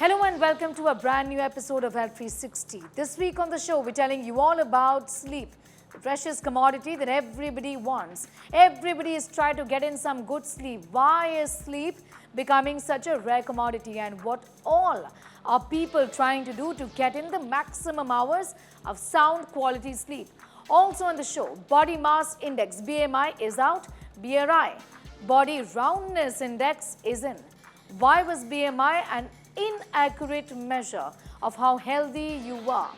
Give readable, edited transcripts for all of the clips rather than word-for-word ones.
Hello and welcome to a brand new episode of Health 360. This week on the show, we're telling you all about sleep, the precious commodity that everybody wants. Everybody is trying to get in some good sleep. Why is sleep becoming such a rare commodity, and what all are people trying to do to get in the maximum hours of sound quality sleep? Also on the show, body mass index BMI is out, BRI, body roundness index is in. Why was BMI an inaccurate measure of how healthy you are?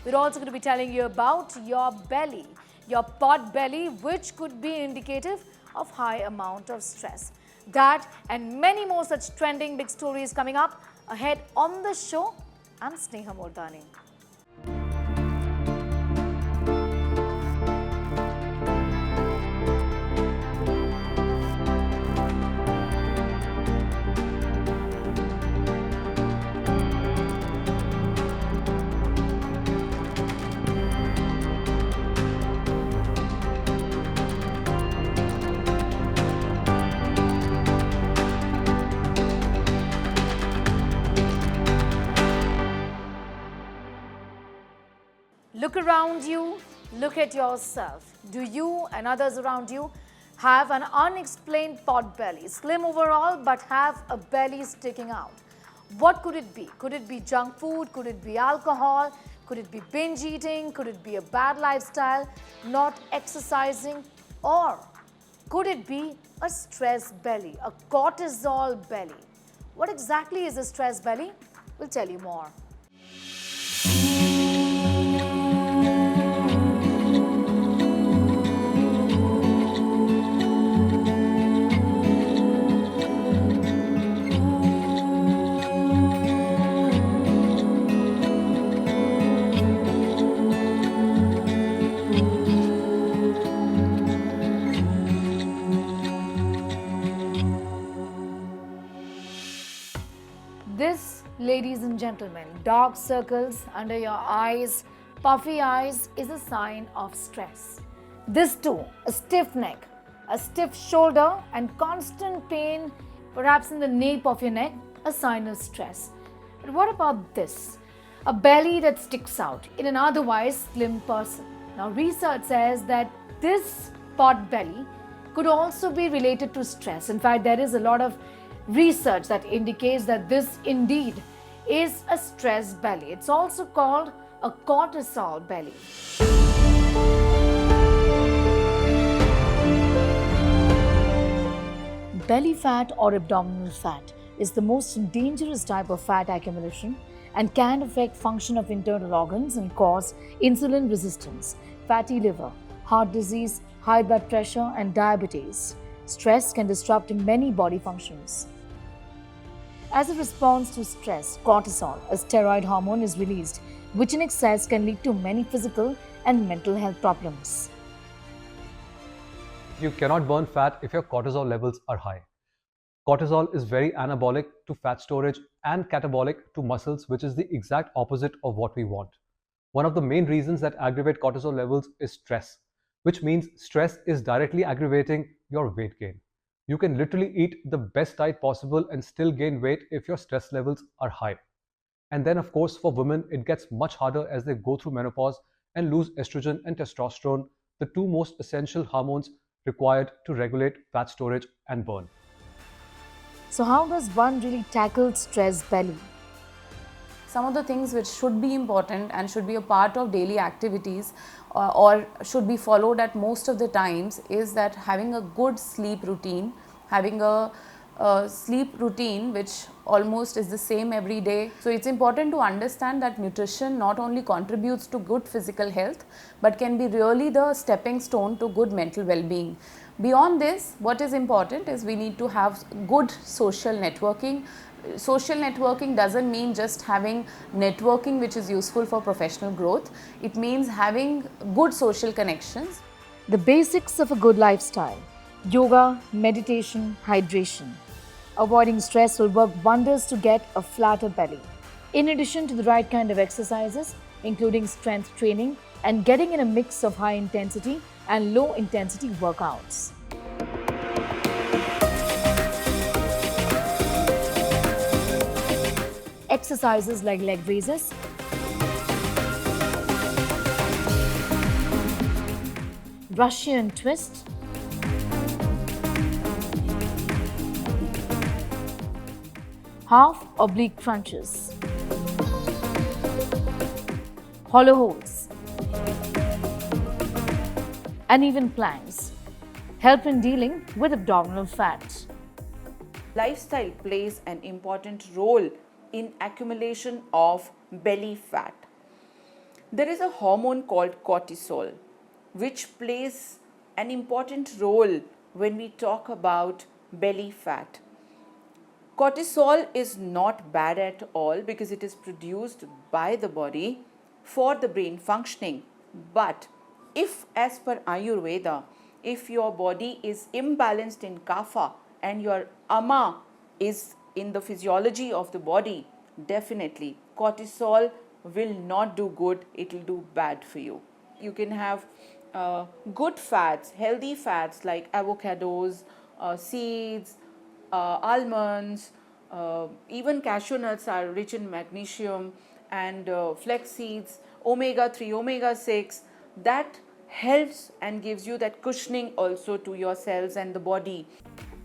We're also going to be telling you about your belly, your pot belly, which could be indicative of high amount of stress. That and many more such trending big stories coming up ahead on the show. I'm Sneha Mordani. Look around you, look at yourself. Do you and others around you have an unexplained pot belly, slim overall but have a belly sticking out? What could it be? Could it be junk food? Could it be alcohol? Could it be binge eating? Could it be a bad lifestyle, not exercising? Or could it be a stress belly, a cortisol belly? What exactly is a stress belly? We'll tell you more. This, ladies and gentlemen, dark circles under your eyes, puffy eyes is a sign of stress. This too, a stiff neck, a stiff shoulder and constant pain, perhaps in the nape of your neck, a sign of stress. But what about this? A belly that sticks out in an otherwise slim person. Now, research says that this pot belly could also be related to stress. In fact, there is a lot of research that indicates that this indeed is a stress belly. It's also called a cortisol belly. Belly fat or abdominal fat is the most dangerous type of fat accumulation and can affect function of internal organs and cause insulin resistance, fatty liver, heart disease, high blood pressure and diabetes. Stress can disrupt many body functions. As a response to stress, cortisol, a steroid hormone, is released, which in excess can lead to many physical and mental health problems. You cannot burn fat if your cortisol levels are high. Cortisol is very anabolic to fat storage and catabolic to muscles, which is the exact opposite of what we want. One of the main reasons that aggravate cortisol levels is stress, which means stress is directly aggravating your weight gain. You can literally eat the best diet possible and still gain weight if your stress levels are high. And then, of course, for women, it gets much harder as they go through menopause and lose estrogen and testosterone, the two most essential hormones required to regulate fat storage and burn. So how does one really tackle stress belly? Some of the things which should be important and should be a part of daily activities or should be followed at most of the times is that having a good sleep routine, having a sleep routine which almost is the same every day. So it's important to understand that nutrition not only contributes to good physical health but can be really the stepping stone to good mental well-being. Beyond this, what is important is we need to have good social networking. Social networking doesn't mean just having networking which is useful for professional growth. It means having good social connections. The basics of a good lifestyle: yoga, meditation, hydration. Avoiding stress will work wonders to get a flatter belly. In addition to the right kind of exercises, including strength training and getting in a mix of high intensity and low intensity workouts. exercises like leg raises, Russian twist, half oblique crunches, hollow holds, and even planks help in dealing with abdominal fat. Lifestyle plays an important role in accumulation of belly fat. There is a hormone called cortisol which plays an important role when we talk about belly fat. Cortisol is not bad at all because it is produced by the body for the brain functioning. But if, as per Ayurveda, if your body is imbalanced in kapha and your ama is in the physiology of the body, definitely cortisol will not do good, it will do bad for you. You can have good fats, healthy fats like avocados, seeds, almonds, even cashew nuts are rich in magnesium, and flax seeds, omega 3, omega 6, that helps and gives you that cushioning also to your cells and the body.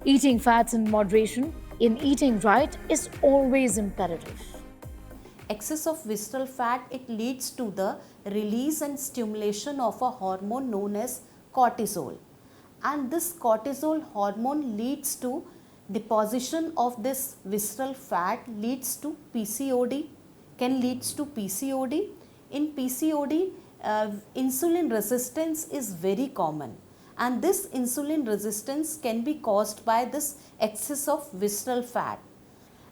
Eating fats in moderation in eating right is always imperative. Excess of visceral fat, it leads to the release and stimulation of a hormone known as cortisol, and this cortisol hormone leads to deposition of this visceral fat, leads to PCOD, can leads to PCOD. In PCOD, insulin resistance is very common, and this insulin resistance can be caused by this excess of visceral fat,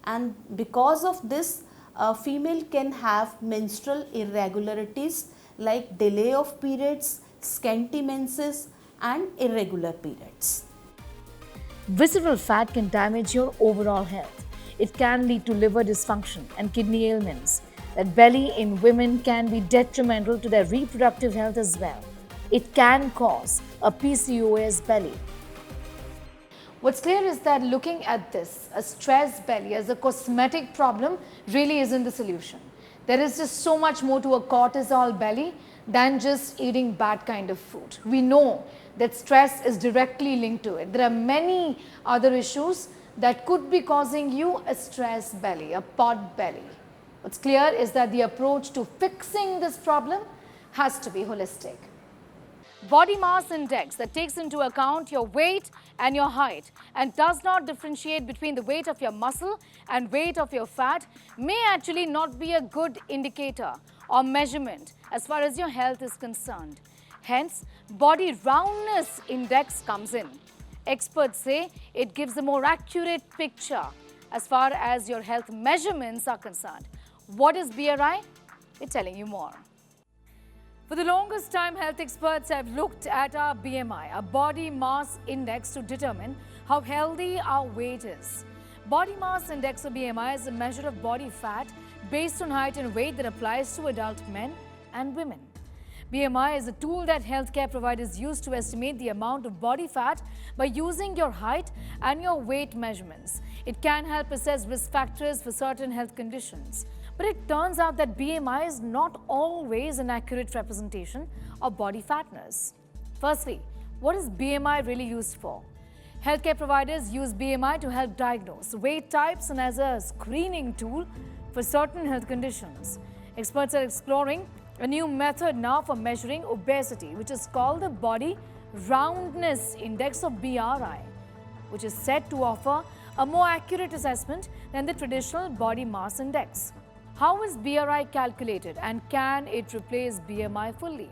and because of this a female can have menstrual irregularities like delay of periods, scanty menses and irregular periods. Visceral fat can damage your overall health. It can lead to liver dysfunction and kidney ailments. That belly in women can be detrimental to their reproductive health as well. It can cause a PCOS belly. What's clear is that looking at this, a stress belly as a cosmetic problem really isn't the solution. There is just so much more to a cortisol belly than just eating bad kind of food. We know that stress is directly linked to it. There are many other issues that could be causing you a stress belly, a pot belly. What's clear is that the approach to fixing this problem has to be holistic. Body mass index that takes into account your weight and your height and does not differentiate between the weight of your muscle and weight of your fat may actually not be a good indicator or measurement as far as your health is concerned. Hence, body roundness index comes in. Experts say it gives a more accurate picture as far as your health measurements are concerned. What is BRI? We're telling you more. For the longest time, health experts have looked at our BMI, our body mass index, to determine how healthy our weight is. Body mass index or BMI is a measure of body fat based on height and weight that applies to adult men and women. BMI is a tool that healthcare providers use to estimate the amount of body fat by using your height and your weight measurements. It can help assess risk factors for certain health conditions. But it turns out that BMI is not always an accurate representation of body fatness. Firstly, what is BMI really used for? Healthcare providers use BMI to help diagnose weight types and as a screening tool for certain health conditions. Experts are exploring a new method now for measuring obesity, which is called the Body Roundness Index or BRI, which is said to offer a more accurate assessment than the traditional body mass index. How is BRI calculated and can it replace BMI fully?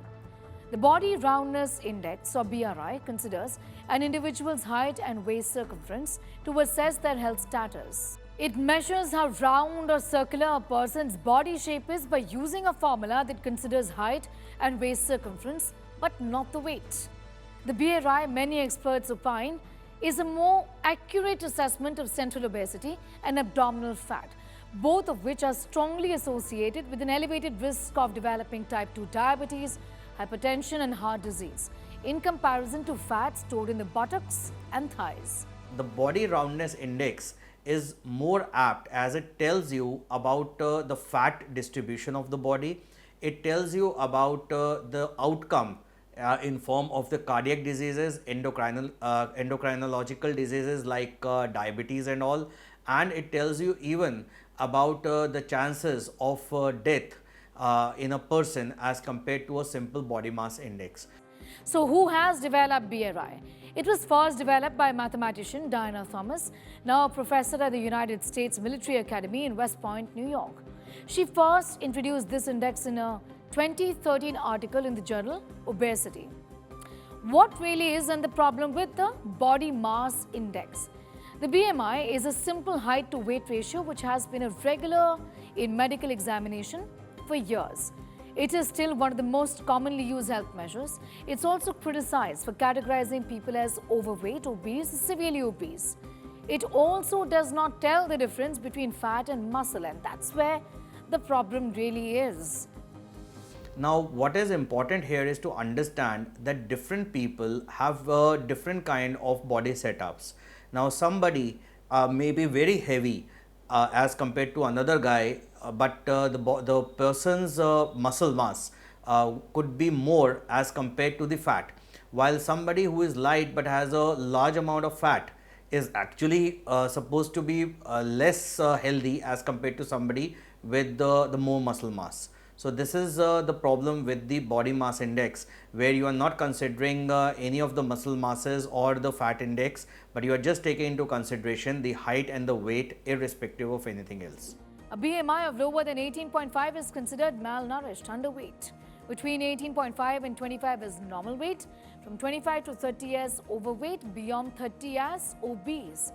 The Body Roundness Index or BRI considers an individual's height and waist circumference to assess their health status. It measures how round or circular a person's body shape is by using a formula that considers height and waist circumference but not the weight. The BRI, many experts opine, is a more accurate assessment of central obesity and abdominal fat, both of which are strongly associated with an elevated risk of developing type 2 diabetes, hypertension and heart disease, in comparison to fat stored in the buttocks and thighs. The body roundness index is more apt as it tells you about the fat distribution of the body. It tells you about the outcome in form of the cardiac diseases, endocrinological diseases like diabetes and all, and it tells you even about the chances of death in a person as compared to a simple body mass index. So who has developed BRI? It was first developed by mathematician Diana Thomas, now a professor at the United States Military Academy in West Point, New York. She first introduced this index in a 2013 article in the journal Obesity. What really is the problem with the body mass index? The BMI is a simple height to weight ratio which has been a regular in medical examination for years. It is still one of the most commonly used health measures. It's also criticized for categorizing people as overweight, obese, severely obese. It also does not tell the difference between fat and muscle, and that's where the problem really is. Now, what is important here is to understand that different people have different kind of body setups. Now, somebody may be very heavy as compared to another guy, but the person's muscle mass could be more as compared to the fat, while somebody who is light but has a large amount of fat is actually supposed to be less healthy as compared to somebody with the more muscle mass. So this is the problem with the body mass index, where you are not considering any of the muscle masses or the fat index, but you are just taking into consideration the height and the weight irrespective of anything else. A BMI of lower than 18.5 is considered malnourished, underweight. Between 18.5 and 25 is normal weight, from 25 to 30 as overweight, beyond 30 as obese.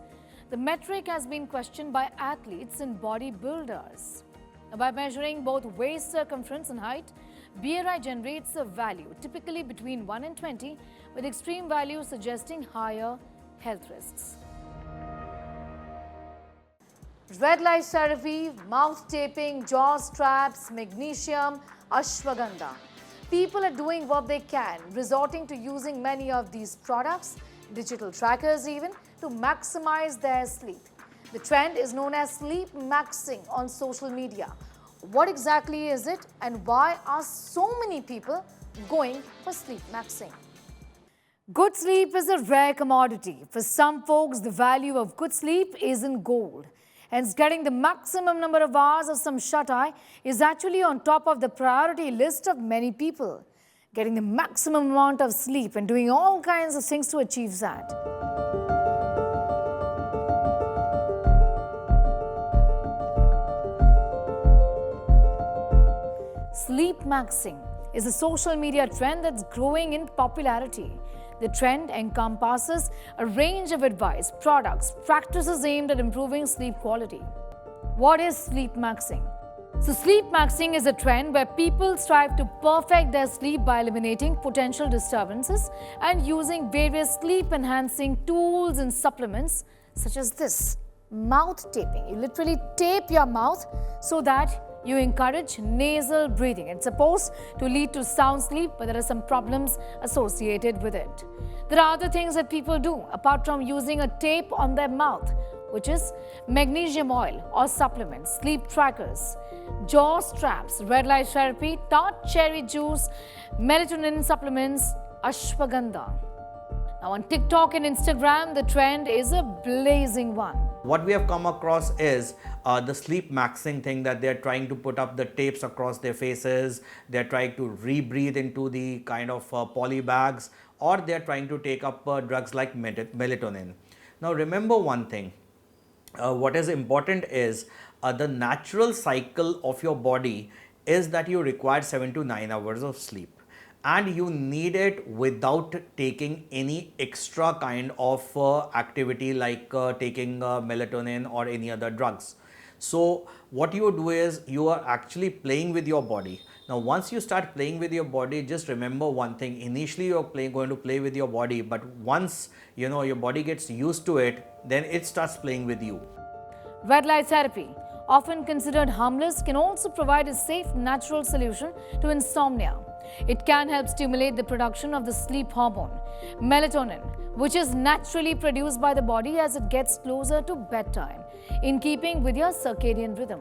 The metric has been questioned by athletes and bodybuilders. Now, by measuring both waist circumference and height, BRI generates a value typically between 1 and 20, with extreme values suggesting higher health risks. Red light therapy, mouth taping, jaw straps, magnesium, ashwagandha. People are doing what they can, resorting to using many of these products, digital trackers even, to maximize their sleep. The trend is known as sleep maxing on social media. What exactly is it, and why are so many people going for sleep maxing? Good sleep is a rare commodity. For some folks, the value of good sleep is in gold. Hence, getting the maximum number of hours of some shut-eye is actually on top of the priority list of many people. Getting the maximum amount of sleep and doing all kinds of things to achieve that. Sleep maxing is a social media trend that's growing in popularity. The trend encompasses a range of advice, products, practices aimed at improving sleep quality. What is sleep maxing? So sleep maxing is a trend where people strive to perfect their sleep by eliminating potential disturbances and using various sleep-enhancing tools and supplements such as this, mouth taping. You literally tape your mouth so that you encourage nasal breathing. It's supposed to lead to sound sleep, but there are some problems associated with it. There are other things that people do apart from using a tape on their mouth, which is magnesium oil or supplements, sleep trackers, jaw straps, red light therapy, tart cherry juice, melatonin supplements, ashwagandha. Now on TikTok and Instagram, the trend is a blazing one. What we have come across is the sleep maxing thing, that they are trying to put up the tapes across their faces, they are trying to rebreathe into the kind of poly bags, or they are trying to take up drugs like melatonin. Now remember one thing, what is important is the natural cycle of your body is that you require 7 to 9 hours of sleep. And you need it without taking any extra kind of activity like taking melatonin or any other drugs. So what you do is you are actually playing with your body. Now once you start playing with your body, just remember one thing, initially you are going to play with your body, but once your body gets used to it, then it starts playing with you. Red light therapy, often considered harmless, can also provide a safe, natural solution to insomnia. It can help stimulate the production of the sleep hormone, melatonin, which is naturally produced by the body as it gets closer to bedtime, in keeping with your circadian rhythm.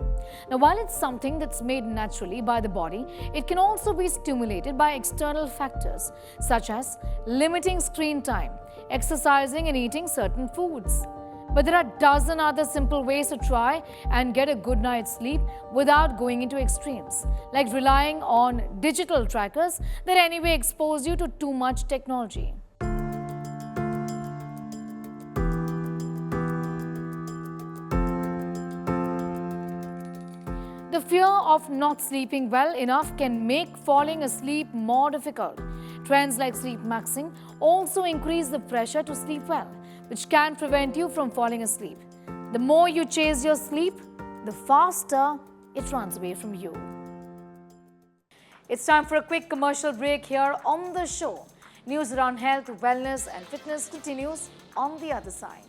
Now, while it's something that's made naturally by the body, it can also be stimulated by external factors such as limiting screen time, exercising and eating certain foods. But there are a dozen other simple ways to try and get a good night's sleep without going into extremes, like relying on digital trackers that anyway expose you to too much technology. The fear of not sleeping well enough can make falling asleep more difficult. Trends like sleep maxing also increase the pressure to sleep well, which can prevent you from falling asleep. The more you chase your sleep, the faster it runs away from you. It's time for a quick commercial break here on the show. News around health, wellness and fitness continues on the other side.